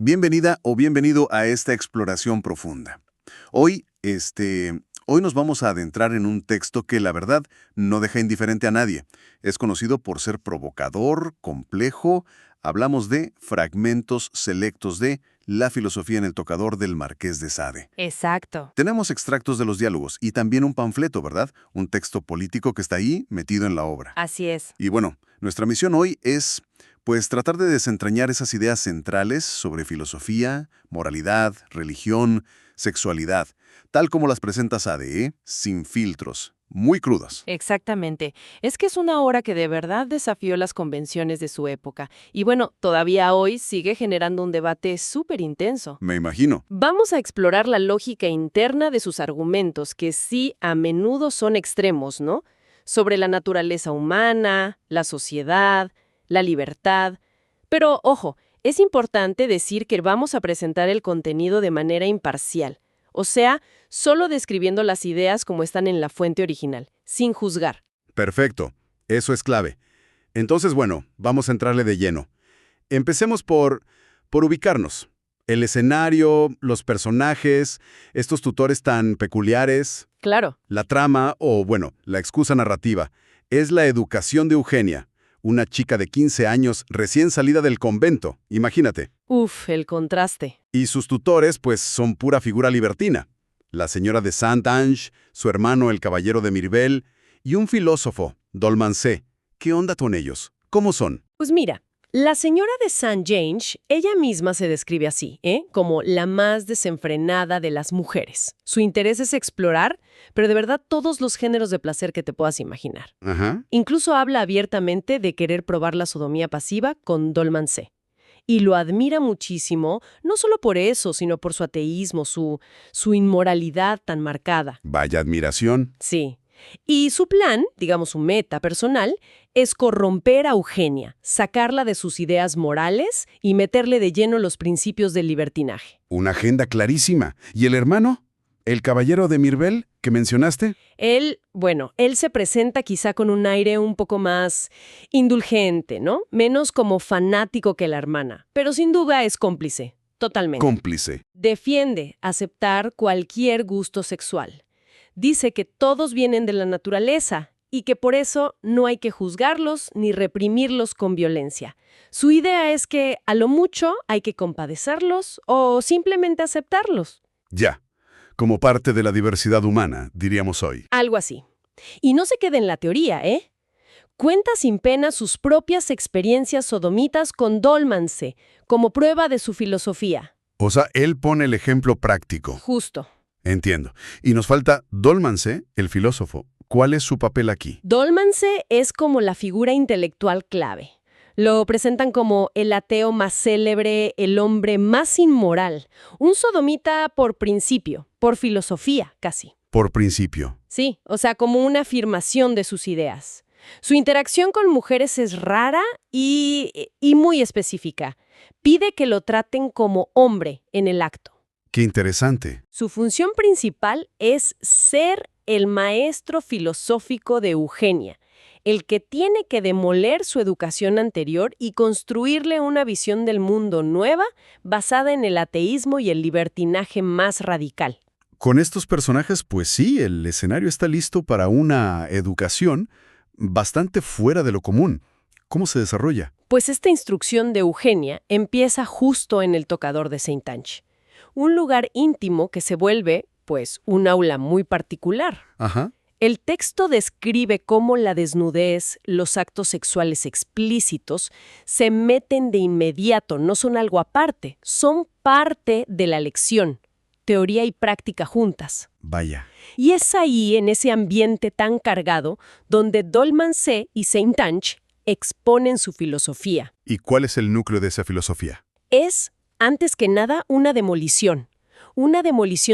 Bienvenida o bienvenido a esta exploración profunda. Hoy, hoy nos vamos a adentrar en un texto que la verdad no deja indiferente a nadie. Es conocido por ser provocador, complejo. Hablamos de Fragmentos selectos de La filosofía en el tocador del Marqués de Sade. Exacto. Tenemos extractos de los diálogos y también un panfleto, ¿verdad? Un texto político que está ahí metido en la obra. Así es. Y bueno, nuestra misión hoy es, pues, tratar de desentrañar esas ideas centrales sobre filosofía, moralidad, religión, sexualidad, tal como las presenta Sade, ¿eh? Sin filtros, muy crudas. Exactamente. Es que es una obra que de verdad desafió las convenciones de su época. Y bueno, todavía hoy sigue generando un debate súper intenso. Me imagino. Vamos a explorar la lógica interna de sus argumentos, que sí a menudo son extremos, ¿no? Sobre la naturaleza humana, la sociedad, la libertad. Pero, ojo, es importante decir que vamos a presentar el contenido de manera imparcial. O sea, solo describiendo las ideas como están en la fuente original, sin juzgar. Perfecto. Eso es clave. Entonces, bueno, vamos a entrarle de lleno. Empecemos por ubicarnos. El escenario, los personajes, estos tutores tan peculiares. Claro. La trama, o bueno, la excusa narrativa, es la educación de Eugenia, una chica de 15 años recién salida del convento, imagínate. Uf, el contraste. Y sus tutores, pues, son pura figura libertina. La señora de Saint-Ange, su hermano el caballero de Mirbel, y un filósofo, Dolmancé. ¿Qué onda con ellos? ¿Cómo son? Pues mira, la señora de Saint-Ange, ella misma se describe así, como la más desenfrenada de las mujeres. Su interés es explorar, pero de verdad todos los géneros de placer que te puedas imaginar. Ajá. Incluso habla abiertamente de querer probar la sodomía pasiva con Dolmancé. Y lo admira muchísimo, no solo por eso, sino por su ateísmo, su inmoralidad tan marcada. Vaya admiración. Sí. Y su plan, digamos su meta personal, es corromper a Eugenia, sacarla de sus ideas morales y meterle de lleno los principios del libertinaje. Una agenda clarísima. ¿Y el hermano? ¿El caballero de Mirbel que mencionaste? Él se presenta quizá con un aire un poco más indulgente, ¿no? Menos como fanático que la hermana, pero sin duda es cómplice, totalmente. Cómplice. Defiende aceptar cualquier gusto sexual. Dice que todos vienen de la naturaleza y que por eso no hay que juzgarlos ni reprimirlos con violencia. Su idea es que a lo mucho hay que compadecerlos o simplemente aceptarlos. Ya. Como parte de la diversidad humana, diríamos hoy. Algo así. Y no se quede en la teoría, ¿eh? Cuenta sin pena sus propias experiencias sodomitas con Dolmancé, como prueba de su filosofía. O sea, él pone el ejemplo práctico. Justo. Entiendo. Y nos falta Dolmancé, el filósofo. ¿Cuál es su papel aquí? Dolmancé es como la figura intelectual clave. Lo presentan como el ateo más célebre, el hombre más inmoral, un sodomita por principio, por filosofía casi. Por principio. Sí, o sea, como una afirmación de sus ideas. Su interacción con mujeres es rara y muy específica. Pide que lo traten como hombre en el acto. Qué interesante. Su función principal es ser el maestro filosófico de Eugenia, el que tiene que demoler su educación anterior y construirle una visión del mundo nueva basada en el ateísmo y el libertinaje más radical. Con estos personajes, pues sí, el escenario está listo para una educación bastante fuera de lo común. ¿Cómo se desarrolla? Pues esta instrucción de Eugenia empieza justo en el tocador de Saint-Ange, un lugar íntimo que se vuelve, pues, un aula muy particular. Ajá. El texto describe cómo la desnudez, los actos sexuales explícitos, se meten de inmediato, no son algo aparte, son parte de la lección, teoría y práctica juntas. Vaya. Y es ahí, en ese ambiente tan cargado, donde Dolmancé y Saint-Ange exponen su filosofía. ¿Y cuál es el núcleo de esa filosofía? Es, antes que nada, una demolición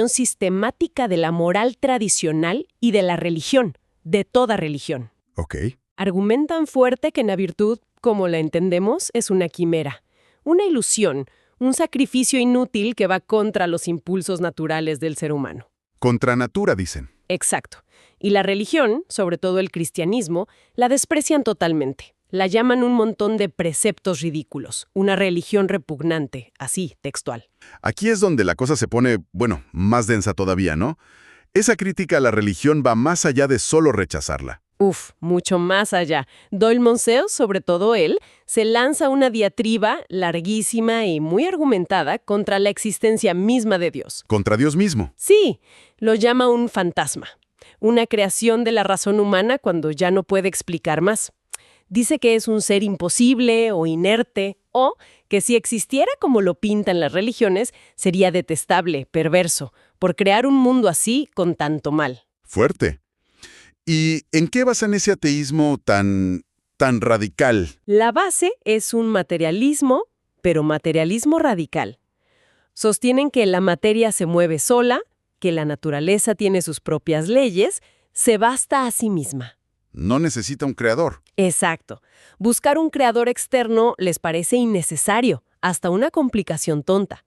sistemática de la moral tradicional y de la religión, de toda religión. Ok. Argumentan fuerte que la virtud, como la entendemos, es una quimera, una ilusión, un sacrificio inútil que va contra los impulsos naturales del ser humano. Contra natura, dicen. Exacto. Y la religión, sobre todo el cristianismo, la desprecian totalmente. La llaman un montón de preceptos ridículos, una religión repugnante, así, textual. Aquí es donde la cosa se pone, bueno, más densa todavía, ¿no? Esa crítica a la religión va más allá de solo rechazarla. Uf, mucho más allá. Doyle Monsell, sobre todo él, se lanza una diatriba larguísima y muy argumentada contra la existencia misma de Dios. Contra Dios mismo. Sí, lo llama un fantasma, una creación de la razón humana cuando ya no puede explicar más. Dice que es un ser imposible o inerte, o que si existiera como lo pintan las religiones, sería detestable, perverso, por crear un mundo así con tanto mal. Fuerte. ¿Y en qué basan ese ateísmo tan radical? La base es un materialismo, pero materialismo radical. Sostienen que la materia se mueve sola, que la naturaleza tiene sus propias leyes, se basta a sí misma. No necesita un creador. Exacto. Buscar un creador externo les parece innecesario, hasta una complicación tonta.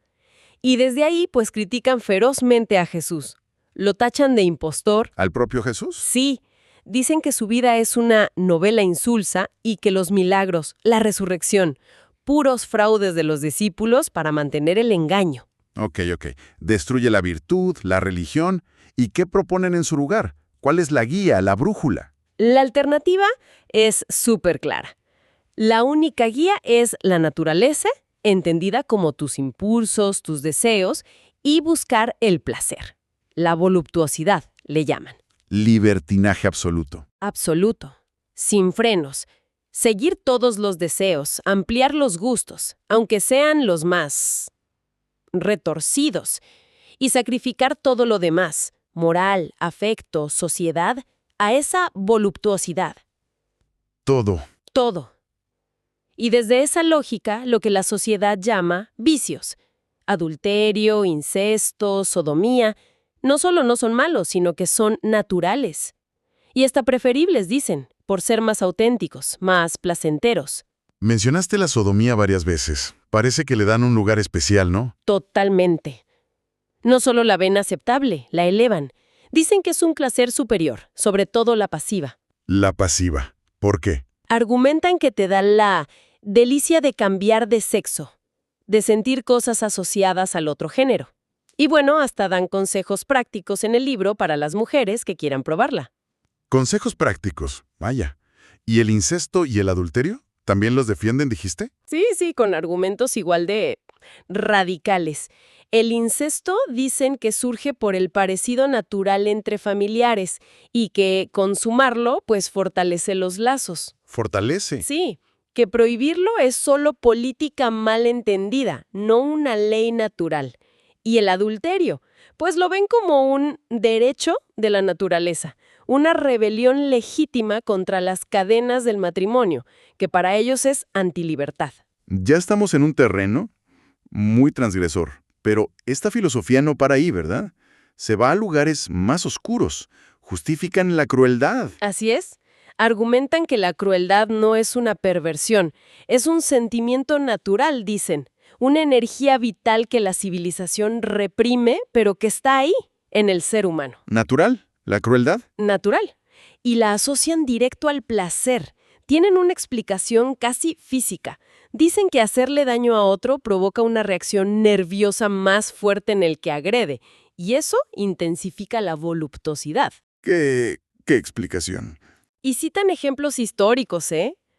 Y desde ahí, pues critican ferozmente a Jesús. Lo tachan de impostor. ¿Al propio Jesús? Sí. Dicen que su vida es una novela insulsa y que los milagros, la resurrección, puros fraudes de los discípulos para mantener el engaño. Ok. Destruye la virtud, la religión. ¿Y qué proponen en su lugar? ¿Cuál es la guía, la brújula? La alternativa es súper clara. La única guía es la naturaleza, entendida como tus impulsos, tus deseos, y buscar el placer. La voluptuosidad, le llaman. Libertinaje absoluto. Absoluto. Sin frenos. Seguir todos los deseos, ampliar los gustos, aunque sean los más retorcidos, y sacrificar todo lo demás, moral, afecto, sociedad, a esa voluptuosidad. Todo. Todo. Y desde esa lógica, lo que la sociedad llama vicios, adulterio, incesto, sodomía, no solo no son malos, sino que son naturales. Y hasta preferibles, dicen, por ser más auténticos, más placenteros. Mencionaste la sodomía varias veces. Parece que le dan un lugar especial, ¿no? Totalmente. No solo la ven aceptable, la elevan. Dicen que es un placer superior, sobre todo la pasiva. La pasiva. ¿Por qué? Argumentan que te da la delicia de cambiar de sexo, de sentir cosas asociadas al otro género. Y bueno, hasta dan consejos prácticos en el libro para las mujeres que quieran probarla. Consejos prácticos. Vaya. ¿Y el incesto y el adulterio? ¿También los defienden, dijiste? Sí, con argumentos igual de radicales. El incesto dicen que surge por el parecido natural entre familiares y que consumarlo pues fortalece los lazos. Fortalece. Sí, que prohibirlo es solo política mal entendida, no una ley natural. Y el adulterio, pues lo ven como un derecho de la naturaleza, una rebelión legítima contra las cadenas del matrimonio, que para ellos es antilibertad. Ya estamos en un terreno muy transgresor, pero esta filosofía no para ahí, ¿verdad? Se va a lugares más oscuros. Justifican la crueldad. Así es. Argumentan que la crueldad no es una perversión, es un sentimiento natural, dicen, una energía vital que la civilización reprime, pero que está ahí, en el ser humano. ¿Natural? ¿La crueldad? Natural. Y la asocian directo al placer. Tienen una explicación casi física. Dicen que hacerle daño a otro provoca una reacción nerviosa más fuerte en el que agrede, y eso intensifica la voluptuosidad. ¿Qué explicación? Y citan ejemplos históricos,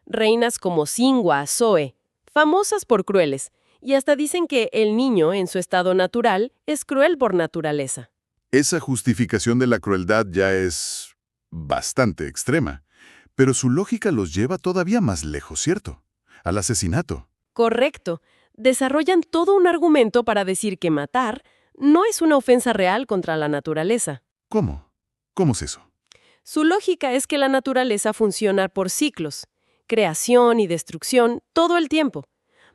reinas como Singua, Zoe, famosas por crueles, y hasta dicen que el niño, en su estado natural, es cruel por naturaleza. Esa justificación de la crueldad ya es bastante extrema, pero su lógica los lleva todavía más lejos, ¿cierto? Al asesinato. Correcto. Desarrollan todo un argumento para decir que matar no es una ofensa real contra la naturaleza. ¿Cómo? ¿Cómo es eso? Su lógica es que la naturaleza funciona por ciclos, creación y destrucción todo el tiempo.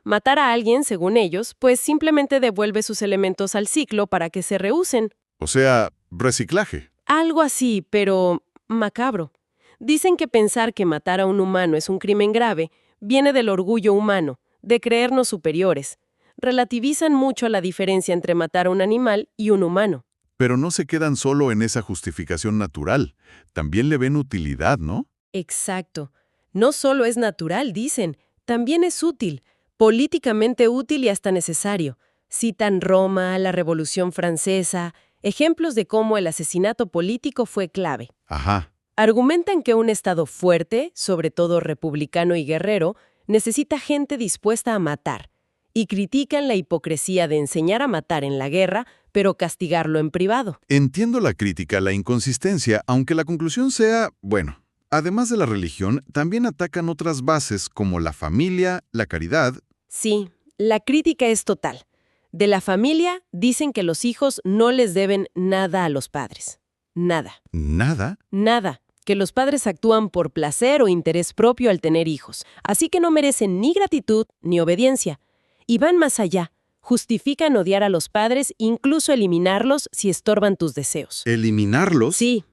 Matar a alguien, según ellos, pues simplemente devuelve sus elementos al ciclo para que se reusen. O sea, reciclaje. Algo así, pero macabro. Dicen que pensar que matar a un humano es un crimen grave viene del orgullo humano, de creernos superiores. Relativizan mucho la diferencia entre matar a un animal y un humano. Pero no se quedan solo en esa justificación natural. También le ven utilidad, ¿no? Exacto. No solo es natural, dicen, también es útil, políticamente útil y hasta necesario. Citan Roma, la Revolución Francesa, ejemplos de cómo el asesinato político fue clave. Ajá. Argumentan que un Estado fuerte, sobre todo republicano y guerrero, necesita gente dispuesta a matar, y critican la hipocresía de enseñar a matar en la guerra, pero castigarlo en privado. Entiendo la crítica, la inconsistencia, aunque la conclusión sea, bueno, además de la religión, también atacan otras bases como la familia, la caridad. Sí, la crítica es total. De la familia dicen que los hijos no les deben nada a los padres. Nada. ¿Nada? Nada. Que los padres actúan por placer o interés propio al tener hijos, así que no merecen ni gratitud ni obediencia. Y van más allá. Justifican odiar a los padres, incluso eliminarlos si estorban tus deseos. ¿Eliminarlos? Sí,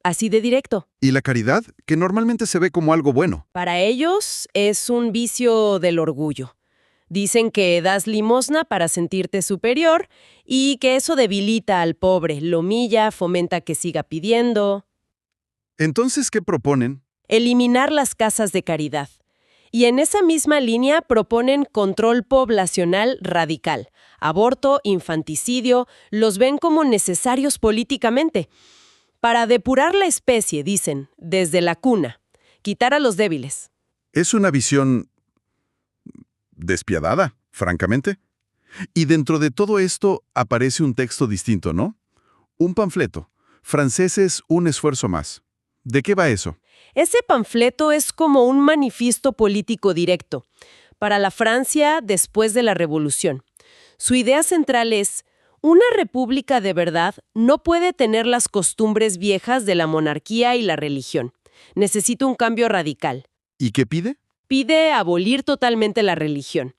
así de directo. ¿Y la caridad? Que normalmente se ve como algo bueno. Para ellos es un vicio del orgullo. Dicen que das limosna para sentirte superior y que eso debilita al pobre, lo humilla, fomenta que siga pidiendo. Entonces, ¿qué proponen? Eliminar las casas de caridad. Y en esa misma línea proponen control poblacional radical. Aborto, infanticidio, los ven como necesarios políticamente. Para depurar la especie, dicen, desde la cuna. Quitar a los débiles. Es una visión despiadada, francamente. Y dentro de todo esto aparece un texto distinto, ¿no? Un panfleto. Franceses, un esfuerzo más. ¿De qué va eso? Ese panfleto es como un manifiesto político directo para la Francia después de la Revolución. Su idea central es: una república de verdad no puede tener las costumbres viejas de la monarquía y la religión. Necesita un cambio radical. ¿Y qué pide? Pide abolir totalmente la religión.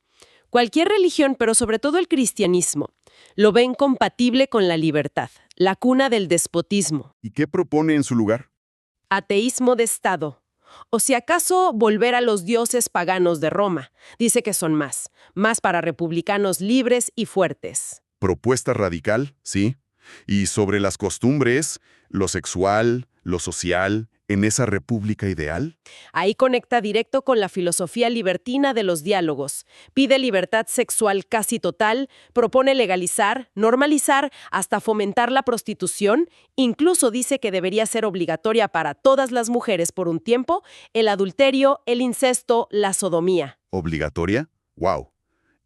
Cualquier religión, pero sobre todo el cristianismo, lo ve incompatible con la libertad, la cuna del despotismo. ¿Y qué propone en su lugar? Ateísmo de Estado. O si acaso volver a los dioses paganos de Roma. Dice que son más para republicanos libres y fuertes. Propuesta radical, sí. Y sobre las costumbres, lo sexual, lo social, en esa república ideal. Ahí conecta directo con la filosofía libertina de los diálogos. Pide libertad sexual casi total, propone legalizar, normalizar, hasta fomentar la prostitución. Incluso dice que debería ser obligatoria para todas las mujeres por un tiempo el adulterio, el incesto, la sodomía. ¿Obligatoria? ¡Wow!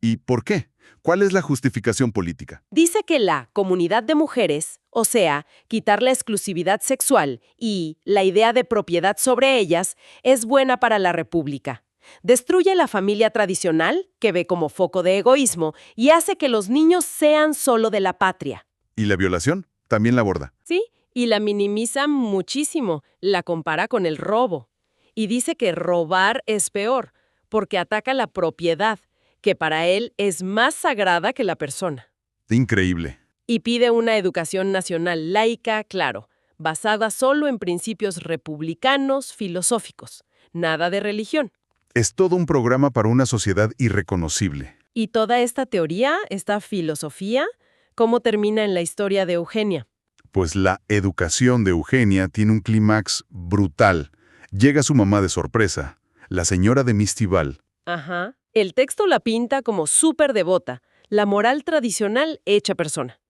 ¿Y por qué? ¿Cuál es la justificación política? Dice que la comunidad de mujeres, o sea, quitar la exclusividad sexual y la idea de propiedad sobre ellas, es buena para la república. Destruye la familia tradicional, que ve como foco de egoísmo, y hace que los niños sean solo de la patria. ¿Y la violación? También la aborda. Sí, y la minimiza muchísimo, la compara con el robo. Y dice que robar es peor, porque ataca la propiedad, que para él es más sagrada que la persona. Increíble. Y pide una educación nacional laica, claro, basada solo en principios republicanos, filosóficos, nada de religión. Es todo un programa para una sociedad irreconocible. Y toda esta teoría, esta filosofía, ¿cómo termina en la historia de Eugenia? Pues la educación de Eugenia tiene un clímax brutal. Llega su mamá de sorpresa, la señora de Mistival. Ajá. El texto la pinta como súper devota, la moral tradicional hecha persona.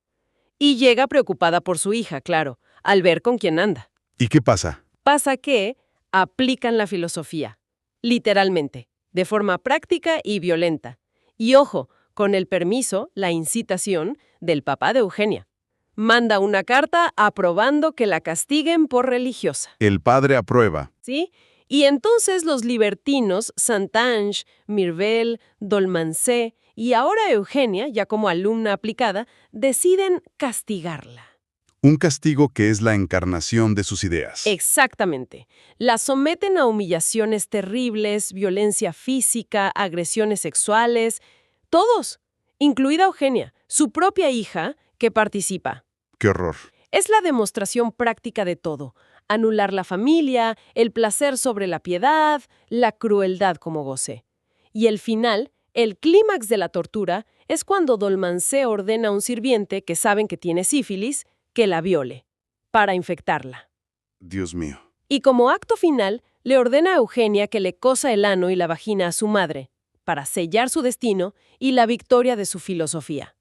Y llega preocupada por su hija, claro, al ver con quién anda. ¿Y qué pasa? Pasa que aplican la filosofía, literalmente, de forma práctica y violenta. Y ojo, con el permiso, la incitación del papá de Eugenia. Manda una carta aprobando que la castiguen por religiosa. El padre aprueba. ¿Sí? Y entonces los libertinos, Santange, Mirvel, Dolmancé y ahora Eugenia, ya como alumna aplicada, deciden castigarla. Un castigo que es la encarnación de sus ideas. Exactamente. La someten a humillaciones terribles, violencia física, agresiones sexuales, todos, incluida Eugenia, su propia hija, que participa. ¡Qué horror! Es la demostración práctica de todo. Anular la familia, el placer sobre la piedad, la crueldad como goce. Y el final, el clímax de la tortura, es cuando Dolmancé ordena a un sirviente que saben que tiene sífilis, que la viole, para infectarla. Dios mío. Y como acto final, Le ordena a Eugenia que le cosa el ano y la vagina a su madre, para sellar su destino y la victoria de su filosofía.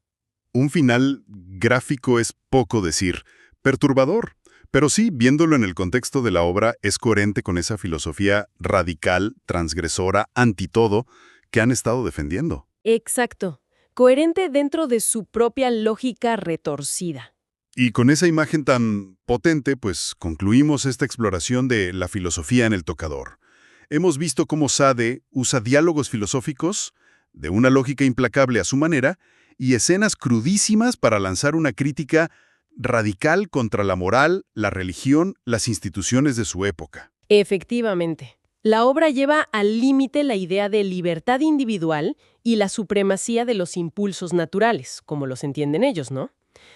Un final gráfico es poco decir, perturbador, pero sí, viéndolo en el contexto de la obra, es coherente con esa filosofía radical, transgresora, anti todo, que han estado defendiendo. Exacto. Coherente dentro de su propia lógica retorcida. Y con esa imagen tan potente, pues concluimos esta exploración de la filosofía en el tocador. Hemos visto cómo Sade usa diálogos filosóficos, de una lógica implacable a su manera, y escenas crudísimas para lanzar una crítica radical contra la moral, la religión, las instituciones de su época. Efectivamente. La obra lleva al límite la idea de libertad individual y la supremacía de los impulsos naturales, como los entienden ellos, ¿no?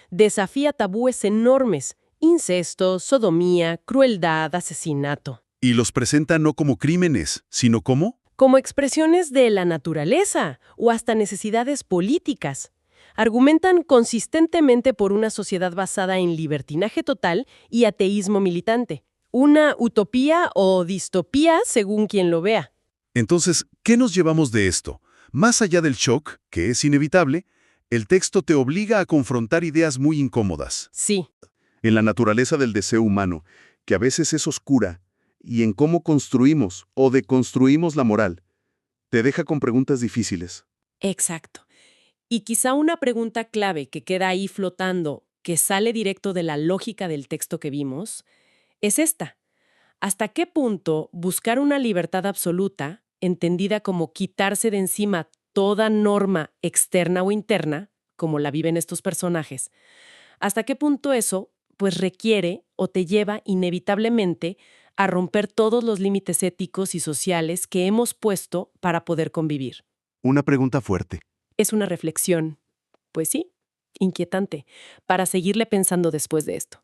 Desafía tabúes enormes: incesto, sodomía, crueldad, asesinato. Y los presenta no como crímenes, sino Como expresiones de la naturaleza o hasta necesidades políticas. Argumentan consistentemente por una sociedad basada en libertinaje total y ateísmo militante. Una utopía o distopía según quien lo vea. Entonces, ¿qué nos llevamos de esto? Más allá del shock, que es inevitable, el texto te obliga a confrontar ideas muy incómodas. Sí, En la naturaleza del deseo humano, que a veces es oscura, y en cómo construimos o deconstruimos la moral, te deja con preguntas difíciles. exacto. Y quizá una pregunta clave que queda ahí flotando, que sale directo de la lógica del texto que vimos, es esta. ¿Hasta qué punto buscar una libertad absoluta, entendida como quitarse de encima toda norma externa o interna, como la viven estos personajes, hasta qué punto eso pues requiere o te lleva inevitablemente a romper todos los límites éticos y sociales que hemos puesto para poder convivir? Una pregunta fuerte. Es una reflexión, pues sí, inquietante, para seguirle pensando después de esto.